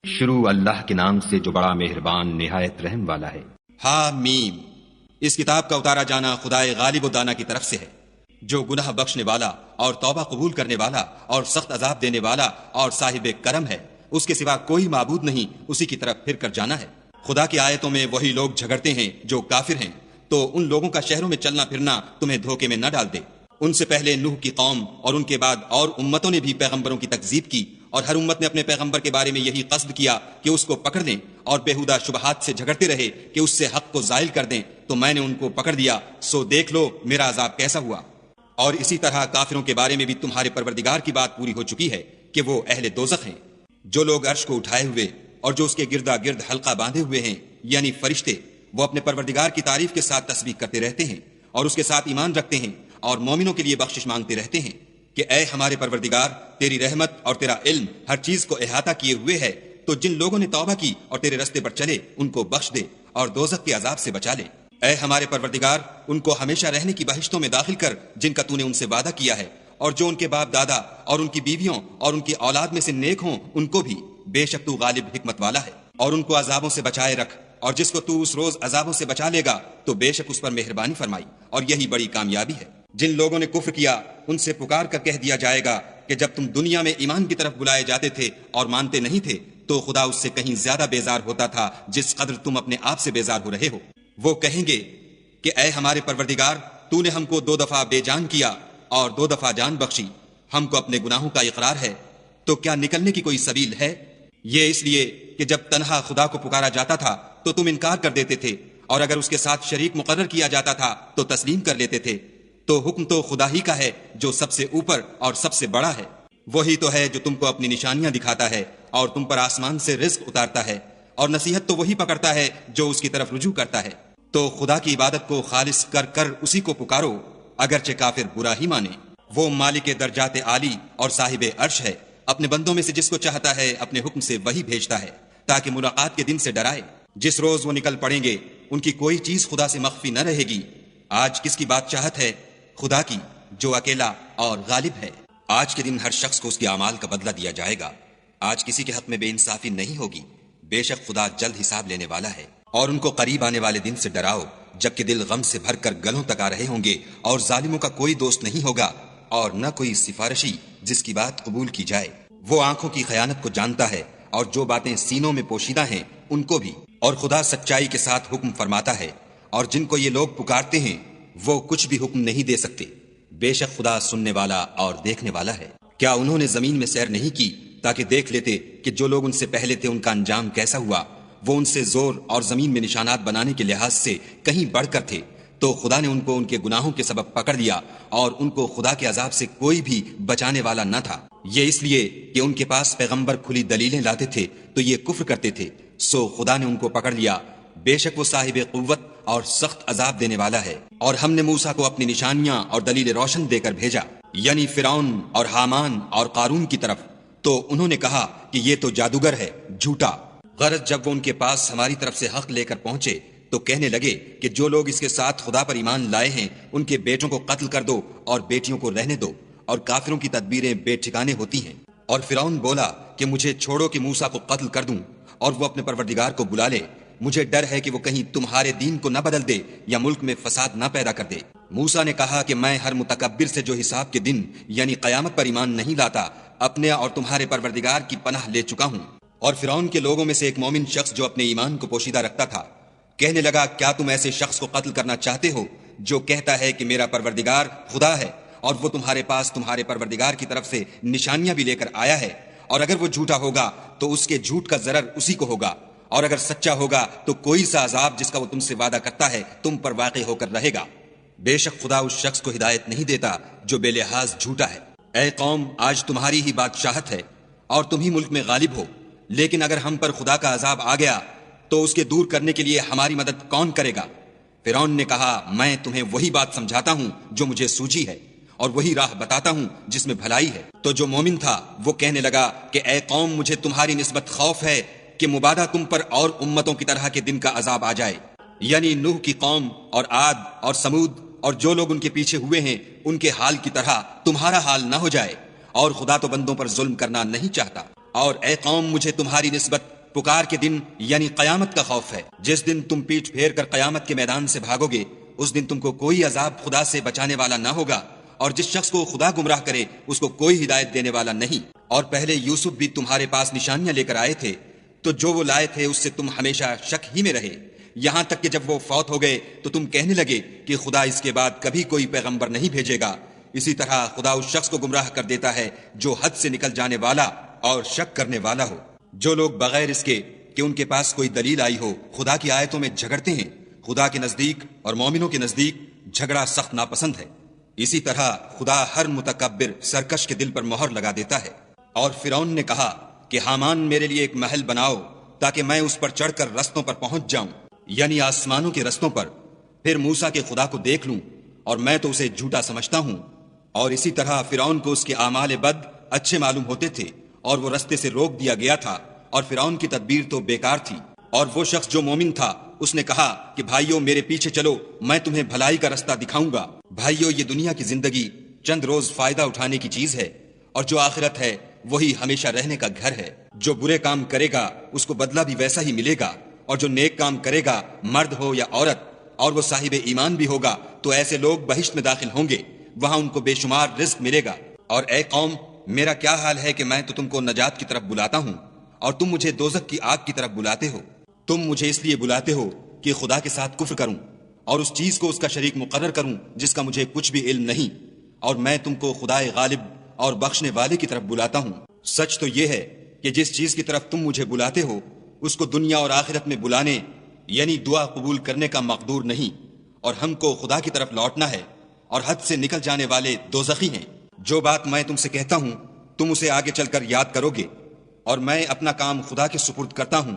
شروع اللہ کے نام سے جو بڑا مہربان نہایت رحم والا ہے۔ حامیم، اس کتاب کا اتارا جانا خدائے غالب و دانا کی طرف سے ہے، جو گناہ بخشنے والا اور توبہ قبول کرنے والا اور سخت عذاب دینے والا اور صاحب کرم ہے۔ اس کے سوا کوئی معبود نہیں، اسی کی طرف پھر کر جانا ہے۔ خدا کی آیتوں میں وہی لوگ جھگڑتے ہیں جو کافر ہیں، تو ان لوگوں کا شہروں میں چلنا پھرنا تمہیں دھوکے میں نہ ڈال دے۔ ان سے پہلے نوح کی قوم اور ان کے بعد اور امتوں نے بھی پیغمبروں کی تکذیب کی، اور ہر امت نے اپنے پیغمبر کے بارے میں یہی قصد کیا کہ اس کو پکڑ لیں، اور بےہودہ شبہات سے جھگڑتے رہے کہ اس سے حق کو زائل کر دیں، تو میں نے ان کو پکڑ دیا، سو دیکھ لو میرا عذاب کیسا ہوا۔ اور اسی طرح کافروں کے بارے میں بھی تمہارے پروردگار کی بات پوری ہو چکی ہے کہ وہ اہل دوزخ ہیں۔ جو لوگ عرش کو اٹھائے ہوئے اور جو اس کے گردا گرد حلقہ باندھے ہوئے ہیں، یعنی فرشتے، وہ اپنے پروردگار کی تعریف کے ساتھ تسبیح کرتے رہتے ہیں اور اس کے ساتھ ایمان رکھتے ہیں اور مومنوں کے لیے بخشش مانگتے رہتے ہیں کہ اے ہمارے پروردگار، تیری رحمت اور تیرا علم ہر چیز کو احاطہ کیے ہوئے ہے، تو جن لوگوں نے توبہ کی اور تیرے رستے پر چلے ان کو بخش دے اور دوزخ کے عذاب سے بچا لے۔ اے ہمارے پروردگار، ان کو ہمیشہ رہنے کی بہشتوں میں داخل کر جن کا تو نے ان سے وعدہ کیا ہے، اور جو ان کے باپ دادا اور ان کی بیویوں اور ان کی اولاد میں سے نیک ہوں ان کو بھی، بے شک تو غالب حکمت والا ہے۔ اور ان کو عذابوں سے بچائے رکھ، اور جس کو تو اس روز عذابوں سے بچا لے گا تو بے شک اس پر مہربانی فرمائی، اور یہی بڑی کامیابی ہے۔ جن لوگوں نے کفر کیا ان سے پکار کر کہہ دیا جائے گا کہ جب تم دنیا میں ایمان کی طرف بلائے جاتے تھے اور مانتے نہیں تھے تو خدا اس سے کہیں زیادہ بیزار ہوتا تھا جس قدر تم اپنے آپ سے بیزار ہو رہے ہو۔ وہ کہیں گے کہ اے ہمارے پروردگار، تو نے ہم کو 2 دفعہ بے جان کیا اور 2 دفعہ جان بخشی، ہم کو اپنے گناہوں کا اقرار ہے، تو کیا نکلنے کی کوئی سبیل ہے؟ یہ اس لیے کہ جب تنہا خدا کو پکارا جاتا تھا تو تم انکار کر دیتے تھے، اور اگر اس کے ساتھ شریک مقرر کیا جاتا تھا تو تسلیم کر لیتے تھے۔ تو حکم تو خدا ہی کا ہے جو سب سے اوپر اور سب سے بڑا ہے۔ وہی تو ہے جو تم کو اپنی نشانیاں دکھاتا ہے اور تم پر آسمان سے رزق اتارتا ہے، اور نصیحت تو وہی پکڑتا ہے جو اس کی طرف رجوع کرتا ہے۔ تو خدا کی عبادت کو خالص کر کر اسی کو پکارو، اگرچہ کافر برا ہی مانے۔ وہ مالک درجات عالی اور صاحب عرش ہے، اپنے بندوں میں سے جس کو چاہتا ہے اپنے حکم سے وہی بھیجتا ہے تاکہ ملاقات کے دن سے ڈرائے۔ جس روز وہ نکل پڑیں گے ان کی کوئی چیز خدا سے مخفی نہ رہے گی۔ آج کس کی بادشاہت ہے؟ خدا کی، جو اکیلا اور غالب ہے۔ آج کے دن ہر شخص کو اس کے اعمال کا بدلہ دیا جائے گا۔ آج کسی کے حق میں بے انصافی نہیں ہوگی، بے شک خدا جلد حساب لینے والا ہے۔ اور ان کو قریب آنے والے دن سے ڈراؤ جبکہ دل غم سے بھر کر گلوں تک آ رہے ہوں گے، اور ظالموں کا کوئی دوست نہیں ہوگا اور نہ کوئی سفارشی جس کی بات قبول کی جائے۔ وہ آنکھوں کی خیانت کو جانتا ہے اور جو باتیں سینوں میں پوشیدہ ہیں ان کو بھی، اور خدا سچائی کے ساتھ حکم فرماتا ہے، اور جن کو یہ لوگ پکارتے ہیں وہ کچھ بھی حکم نہیں دے سکتے۔ بے شک خدا سننے والا اور دیکھنے والا ہے۔ کیا انہوں نے زمین میں سیر نہیں کی تاکہ دیکھ لیتے کہ جو لوگ ان سے پہلے تھے ان کا انجام کیسا ہوا؟ وہ ان سے زور اور زمین میں نشانات بنانے کے لحاظ سے کہیں بڑھ کر تھے، تو خدا نے ان کو ان کے گناہوں کے سبب پکڑ لیا، اور ان کو خدا کے عذاب سے کوئی بھی بچانے والا نہ تھا۔ یہ اس لیے کہ ان کے پاس پیغمبر کھلی دلیلیں لاتے تھے تو یہ کفر کرتے تھے، سو خدا نے ان کو پکڑ لیا۔ بے شک وہ صاحب قوت اور سخت عذاب دینے والا ہے۔ اور ہم نے موسیٰ کو اپنی نشانیاں اور دلیل روشن دے کر بھیجا، یعنی فرعون اور حامان اور قارون کی طرف، تو انہوں نے کہا کہ یہ تو جادوگر ہے، جھوٹا۔ غرض جب وہ ان کے پاس ہماری طرف سے حق لے کر پہنچے تو کہنے لگے کہ جو لوگ اس کے ساتھ خدا پر ایمان لائے ہیں ان کے بیٹوں کو قتل کر دو اور بیٹیوں کو رہنے دو، اور کافروں کی تدبیریں بے ٹھکانے ہوتی ہیں۔ اور فرعون بولا کہ مجھے چھوڑو کہ موسیٰ کو قتل کر دوں اور وہ اپنے پروردگار کو بلا لے، مجھے ڈر ہے کہ وہ کہیں تمہارے دین کو نہ بدل دے یا ملک میں فساد نہ پیدا کر دے۔ موسیٰ نے کہا کہ میں ہر متکبر سے جو حساب کے دن یعنی قیامت پر ایمان نہیں لاتا اپنے اور تمہارے پروردگار کی پناہ لے چکا ہوں۔ اور فرعون کے لوگوں میں سے ایک مومن شخص جو اپنے ایمان کو پوشیدہ رکھتا تھا کہنے لگا، کیا تم ایسے شخص کو قتل کرنا چاہتے ہو جو کہتا ہے کہ میرا پروردگار خدا ہے، اور وہ تمہارے پاس تمہارے پروردگار کی طرف سے نشانیاں بھی لے کر آیا ہے، اور اگر وہ جھوٹا ہوگا تو اس کے جھوٹ کا ضرر اسی کو ہوگا، اور اگر سچا ہوگا تو کوئی سا عذاب جس کا وہ تم سے وعدہ کرتا ہے تم پر واقع ہو کر رہے گا۔ بے شک خدا اس شخص کو ہدایت نہیں دیتا جو بے لحاظ جھوٹا ہے۔ اے قوم، آج تمہاری ہی بادشاہت ہے اور تم ہی ملک میں غالب ہو، لیکن اگر ہم پر خدا کا عذاب آ گیا تو اس کے دور کرنے کے لیے ہماری مدد کون کرے گا؟ فرعون نے کہا، میں تمہیں وہی بات سمجھاتا ہوں جو مجھے سوجی ہے، اور وہی راہ بتاتا ہوں جس میں بھلائی ہے۔ تو جو مومن تھا وہ کہنے لگا کہ اے قوم، مجھے تمہاری نسبت خوف ہے کہ مبادہ تم پر اور امتوں کی طرح کے دن کا عذاب آ جائے، یعنی نوح کی قوم اور عاد اور سمود اور جو لوگ ان کے پیچھے ہوئے ہیں ان کے حال کی طرح تمہارا حال نہ ہو جائے، اور خدا تو بندوں پر ظلم کرنا نہیں چاہتا۔ اور اے قوم، مجھے تمہاری نسبت پکار کے دن یعنی قیامت کا خوف ہے۔ جس دن تم پیٹھ پھیر کر قیامت کے میدان سے بھاگو گے، اس دن تم کو کوئی عذاب خدا سے بچانے والا نہ ہوگا، اور جس شخص کو خدا گمراہ کرے اس کو کوئی ہدایت دینے والا نہیں۔ اور پہلے یوسف بھی تمہارے پاس نشانیاں لے کر آئے تھے، تو جو وہ لائے تھے اس سے تم ہمیشہ شک ہی میں رہے، یہاں تک کہ جب وہ فوت ہو گئے تو تم کہنے لگے کہ خدا اس کے بعد کبھی کوئی پیغمبر نہیں بھیجے گا۔ اسی طرح خدا اس شخص کو گمراہ کر دیتا ہے جو حد سے نکل جانے والا اور شک کرنے والا ہو۔ جو لوگ بغیر اس کے کہ ان کے پاس کوئی دلیل آئی ہو خدا کی آیتوں میں جھگڑتے ہیں، خدا کے نزدیک اور مومنوں کے نزدیک جھگڑا سخت ناپسند ہے۔ اسی طرح خدا ہر متکبر سرکش کے دل پر مہر لگا دیتا ہے۔ اور فرعون نے کہا کہ حامان میرے لیے ایک محل بناؤ تاکہ میں اس پر چڑھ کر رستوں پر پہنچ جاؤں، یعنی آسمانوں کے رستوں پر، پھر موسیٰ کے خدا کو دیکھ لوں، اور میں تو اسے جھوٹا سمجھتا ہوں۔ اور اسی طرح فرعون کو اس کے اعمال بد اچھے معلوم ہوتے تھے، اور وہ رستے سے روک دیا گیا تھا، اور فرعون کی تدبیر تو بیکار تھی۔ اور وہ شخص جو مومن تھا اس نے کہا کہ بھائیو میرے پیچھے چلو، میں تمہیں بھلائی کا رستہ دکھاؤں گا۔ بھائیو یہ دنیا کی زندگی چند روز فائدہ اٹھانے کی چیز ہے، اور جو آخرت ہے وہی ہمیشہ رہنے کا گھر ہے۔ جو برے کام کرے گا اس کو بدلہ بھی ویسا ہی ملے گا، اور جو نیک کام کرے گا مرد ہو یا عورت، اور وہ صاحب ایمان بھی ہوگا، تو ایسے لوگ بہشت میں داخل ہوں گے، وہاں ان کو بے شمار رزق ملے گا۔ اور اے قوم، میرا کیا حال ہے کہ میں تو تم کو نجات کی طرف بلاتا ہوں، اور تم مجھے دوزخ کی آگ کی طرف بلاتے ہو۔ تم مجھے اس لیے بلاتے ہو کہ خدا کے ساتھ کفر کروں اور اس چیز کو اس کا شریک مقرر کروں جس کا مجھے کچھ بھی علم نہیں، اور میں تم کو خدائے غالب اور بخشنے والے کی طرف بلاتا ہوں۔ سچ تو یہ ہے کہ جس چیز کی طرف تم مجھے بلاتے ہو اس کو دنیا اور آخرت میں بلانے یعنی دعا قبول کرنے کا مقدور نہیں، اور ہم کو خدا کی طرف لوٹنا ہے، اور حد سے نکل جانے والے دوزخی ہیں۔ جو بات میں تم سے کہتا ہوں تم اسے آگے چل کر یاد کرو گے، اور میں اپنا کام خدا کے سپرد کرتا ہوں،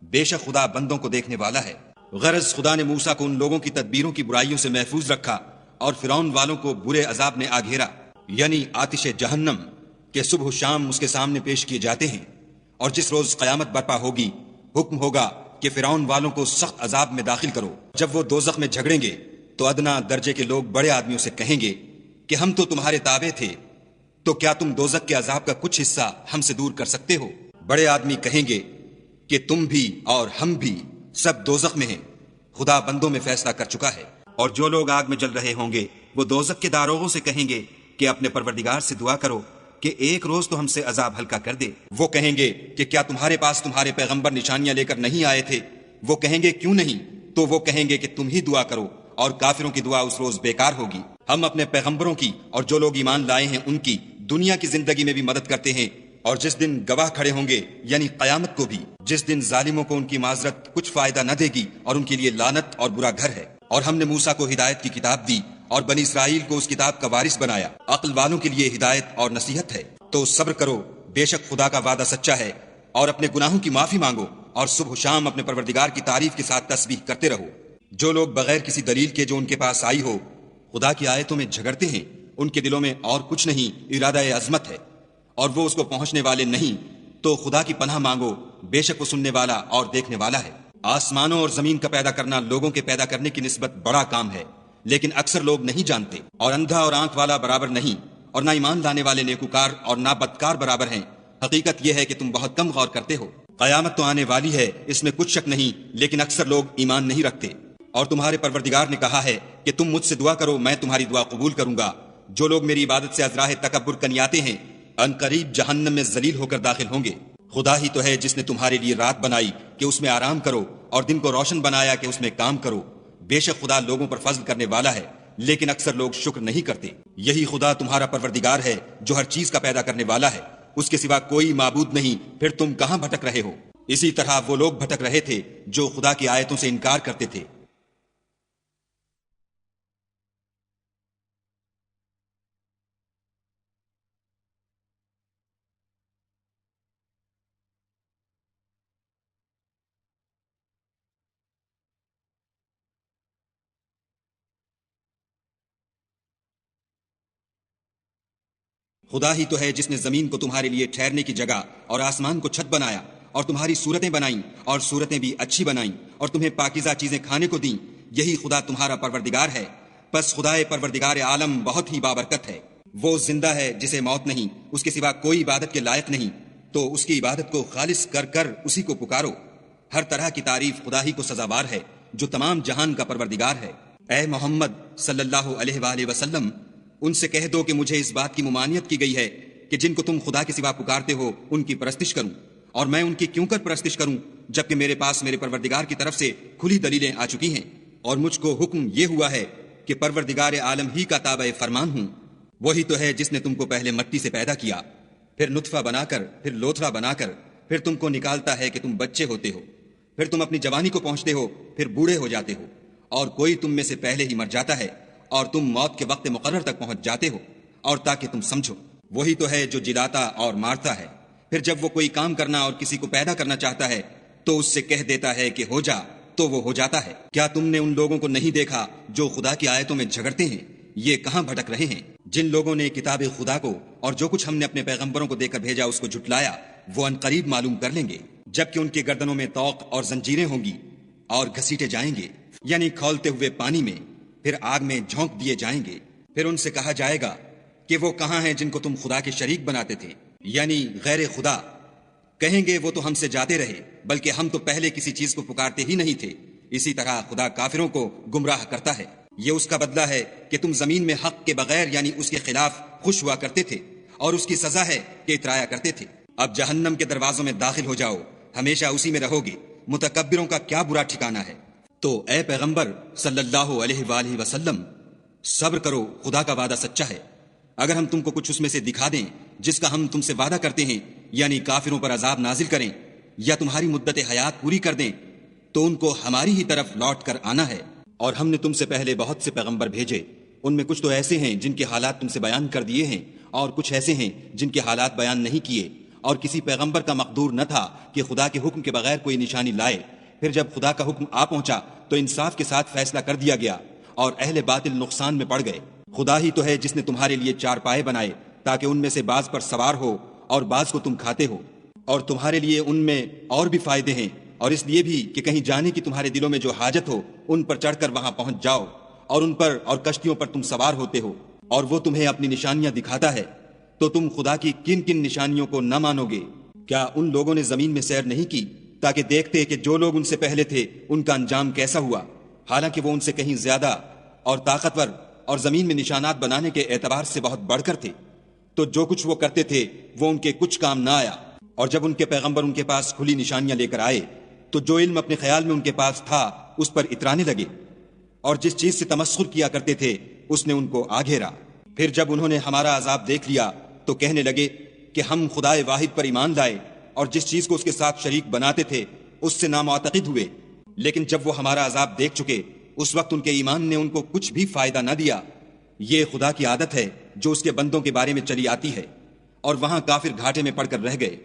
بے شک خدا بندوں کو دیکھنے والا ہے۔ غرض خدا نے موسیٰ کو ان لوگوں کی تدبیروں کی برائیوں سے محفوظ رکھا، اور فرعون والوں کو برے عذاب نے آ گھیرا، یعنی آتش جہنم کہ صبح و شام اس کے سامنے پیش کیے جاتے ہیں۔ اور جس روز قیامت برپا ہوگی حکم ہوگا کہ فرعون والوں کو سخت عذاب میں داخل کرو۔ جب وہ دوزخ میں جھگڑیں گے تو ادنا درجے کے لوگ بڑے آدمیوں سے کہیں گے کہ ہم تو تمہارے تابع تھے، تو کیا تم دوزخ کے عذاب کا کچھ حصہ ہم سے دور کر سکتے ہو؟ بڑے آدمی کہیں گے کہ تم بھی اور ہم بھی سب دوزخ میں ہیں، خدا بندوں میں فیصلہ کر چکا ہے۔ اور جو لوگ آگ میں جل رہے ہوں گے وہ دوزخ کے داروغوں سے کہیں گے کہ اپنے پروردگار سے دعا کرو کہ ایک روز تو ہم سے عذاب ہلکا کر دے۔ وہ کہیں گے کہ کیا تمہارے پاس تمہارے پیغمبر نشانیاں لے کر نہیں آئے تھے؟ وہ کہیں گے کیوں نہیں؟ تو وہ کہیں گے کہ تم ہی دعا کرو، اور کافروں کی دعا اس روز بیکار ہوگی۔ ہم اپنے پیغمبروں کی اور جو لوگ ایمان لائے ہیں ان کی دنیا کی زندگی میں بھی مدد کرتے ہیں، اور جس دن گواہ کھڑے ہوں گے یعنی قیامت کو بھی، جس دن ظالموں کو ان کی معذرت کچھ فائدہ نہ دے گی اور ان کے لیے لعنت اور برا گھر ہے۔ اور ہم نے موسیٰ کو ہدایت کی کتاب دی اور بنی اسرائیل کو اس کتاب کا وارث بنایا۔ عقل والوں کے لیے ہدایت اور نصیحت ہے، تو صبر کرو، بے شک خدا کا وعدہ سچا ہے، اور اپنے گناہوں کی معافی مانگو، اور صبح و شام اپنے پروردگار کی تعریف کے ساتھ تسبیح کرتے رہو۔ جو لوگ بغیر کسی دلیل کے جو ان کے پاس آئی ہو خدا کی آیتوں میں جھگڑتے ہیں، ان کے دلوں میں اور کچھ نہیں ارادہ عظمت ہے، اور وہ اس کو پہنچنے والے نہیں، تو خدا کی پناہ مانگو، بے شک وہ سننے والا اور دیکھنے والا ہے۔ آسمانوں اور زمین کا پیدا کرنا لوگوں کے پیدا کرنے کی نسبت بڑا کام ہے، لیکن اکثر لوگ نہیں جانتے۔ اور اندھا اور آنکھ والا برابر نہیں، اور نہ ایمان لانے والے نیکوکار اور نہ بدکار برابر ہیں۔ حقیقت یہ ہے کہ تم بہت کم غور کرتے ہو۔ قیامت تو آنے والی ہے، اس میں کچھ شک نہیں، لیکن اکثر لوگ ایمان نہیں رکھتے۔ اور تمہارے پروردگار نے کہا ہے کہ تم مجھ سے دعا کرو، میں تمہاری دعا قبول کروں گا۔ جو لوگ میری عبادت سے ازراہ تکبر کنیاتے ہیں ان قریب جہنم میں ذلیل ہو کر داخل ہوں گے۔ خدا ہی تو ہے جس نے تمہارے لیے رات بنائی کہ اس میں آرام کرو، اور دن کو روشن بنایا کہ اس میں کام کرو۔ بے شک خدا لوگوں پر فضل کرنے والا ہے، لیکن اکثر لوگ شکر نہیں کرتے۔ یہی خدا تمہارا پروردگار ہے جو ہر چیز کا پیدا کرنے والا ہے، اس کے سوا کوئی معبود نہیں، پھر تم کہاں بھٹک رہے ہو؟ اسی طرح وہ لوگ بھٹک رہے تھے جو خدا کی آیتوں سے انکار کرتے تھے۔ خدا ہی تو ہے جس نے زمین کو تمہارے لیے ٹھہرنے کی جگہ اور آسمان کو چھت بنایا، اور تمہاری صورتیں بنائیں، اور صورتیں بھی اچھی بنائیں، اور تمہیں پاکیزہ چیزیں کھانے کو دیں۔ یہی خدا تمہارا پروردگار ہے۔ پس خدائے پروردگار عالم بہت ہی بابرکت ہے۔ وہ زندہ ہے جسے موت نہیں، اس کے سوا کوئی عبادت کے لائق نہیں۔ تو اس کی عبادت کو خالص کر کر اسی کو پکارو۔ ہر طرح کی تعریف خدا ہی کو سزاوار ہے جو تمام جہان کا پروردگار ہے۔ اے محمد صلی اللہ علیہ وآلہ وسلم، ان سے کہہ دو کہ مجھے اس بات کی ممانعت کی گئی ہے کہ جن کو تم خدا کے سوا پکارتے ہو ان کی پرستش کروں، اور میں ان کی کیوں کر پرستش کروں جبکہ میرے پاس میرے پروردگار کی طرف سے کھلی دلیلیں آ چکی ہیں، اور مجھ کو حکم یہ ہوا ہے کہ پروردگار عالم ہی کا تابع فرمان ہوں۔ وہی تو ہے جس نے تم کو پہلے مٹی سے پیدا کیا، پھر نطفہ بنا کر، پھر لوتھڑا بنا کر، پھر تم کو نکالتا ہے کہ تم بچے ہوتے ہو، پھر تم اپنی جوانی کو پہنچتے ہو، پھر بوڑھے ہو جاتے ہو، اور کوئی تم میں سے پہلے ہی مر جاتا ہے، اور تم موت کے وقت مقرر تک پہنچ جاتے ہو، اور تاکہ تم سمجھو۔ وہی تو ہے جو جلاتا اور مارتا ہے، پھر جب وہ کوئی کام کرنا اور کسی کو پیدا کرنا چاہتا ہے تو اس سے کہہ دیتا ہے کہ ہو جا، تو وہ ہو جاتا ہے۔ کیا تم نے ان لوگوں کو نہیں دیکھا جو خدا کی آیتوں میں جھگڑتے ہیں؟ یہ کہاں بھٹک رہے ہیں؟ جن لوگوں نے کتاب خدا کو اور جو کچھ ہم نے اپنے پیغمبروں کو دے کر بھیجا اس کو جھٹلایا، وہ عنقریب معلوم کر لیں گے، جبکہ ان کی گردنوں میں طوق اور زنجیریں ہوں گی اور گھسیٹے جائیں گے، یعنی کھولتے ہوئے پانی میں، پھر آگ میں جھونک دیے جائیں گے۔ پھر ان سے کہا جائے گا کہ وہ کہاں ہیں جن کو تم خدا کے شریک بناتے تھے، یعنی غیر خدا؟ کہیں گے وہ تو ہم سے جاتے رہے، بلکہ ہم تو پہلے کسی چیز کو پکارتے ہی نہیں تھے۔ اسی طرح خدا کافروں کو گمراہ کرتا ہے۔ یہ اس کا بدلہ ہے کہ تم زمین میں حق کے بغیر یعنی اس کے خلاف خوش ہوا کرتے تھے، اور اس کی سزا ہے کہ اترایا کرتے تھے۔ اب جہنم کے دروازوں میں داخل ہو جاؤ، ہمیشہ اسی میں رہو گے، متکبروں کا کیا برا ٹھکانہ ہے۔ تو اے پیغمبر صلی اللہ علیہ وآلہ وسلم، صبر کرو، خدا کا وعدہ سچا ہے۔ اگر ہم تم کو کچھ اس میں سے دکھا دیں جس کا ہم تم سے وعدہ کرتے ہیں، یعنی کافروں پر عذاب نازل کریں یا تمہاری مدت حیات پوری کر دیں، تو ان کو ہماری ہی طرف لوٹ کر آنا ہے۔ اور ہم نے تم سے پہلے بہت سے پیغمبر بھیجے، ان میں کچھ تو ایسے ہیں جن کے حالات تم سے بیان کر دیے ہیں، اور کچھ ایسے ہیں جن کے حالات بیان نہیں کیے، اور کسی پیغمبر کا مقدور نہ تھا کہ خدا کے حکم کے بغیر کوئی نشانی لائے۔ پھر جب خدا کا حکم آ پہنچا تو انصاف کے ساتھ فیصلہ کر دیا گیا، اور اہل باطل نقصان میں پڑ گئے۔ خدا ہی تو ہے جس نے تمہارے لیے چار پائے بنائے تاکہ ان میں سے بعض پر سوار ہو اور بعض کو تم کھاتے ہو، اور تمہارے لیے ان میں اور بھی فائدے ہیں، اور اس لیے بھی کہ کہیں جانے کی تمہارے دلوں میں جو حاجت ہو ان پر چڑھ کر وہاں پہنچ جاؤ، اور ان پر اور کشتیوں پر تم سوار ہوتے ہو، اور وہ تمہیں اپنی نشانیاں دکھاتا ہے، تو تم خدا کی کن کن نشانیوں کو نہ مانو گے؟ کیا ان لوگوں نے زمین میں سیر نہیں کی تاکہ دیکھتے کہ جو لوگ ان سے پہلے تھے ان کا انجام کیسا ہوا، حالانکہ وہ ان سے کہیں زیادہ اور طاقتور اور زمین میں نشانات بنانے کے اعتبار سے بہت بڑھ کر تھے؟ تو جو کچھ وہ کرتے تھے وہ ان کے کچھ کام نہ آیا، اور جب ان کے پیغمبر ان کے پاس کھلی نشانیاں لے کر آئے تو جو علم اپنے خیال میں ان کے پاس تھا اس پر اترانے لگے، اور جس چیز سے تمسخر کیا کرتے تھے اس نے ان کو آ گھیرا۔ پھر جب انہوں نے ہمارا عذاب دیکھ لیا تو کہنے لگے کہ ہم خدائے واحد پر ایمان لائے، اور جس چیز کو اس کے ساتھ شریک بناتے تھے اس سے نامعتقد ہوئے۔ لیکن جب وہ ہمارا عذاب دیکھ چکے اس وقت ان کے ایمان نے ان کو کچھ بھی فائدہ نہ دیا۔ یہ خدا کی عادت ہے جو اس کے بندوں کے بارے میں چلی آتی ہے، اور وہاں کافر گھاٹے میں پڑ کر رہ گئے۔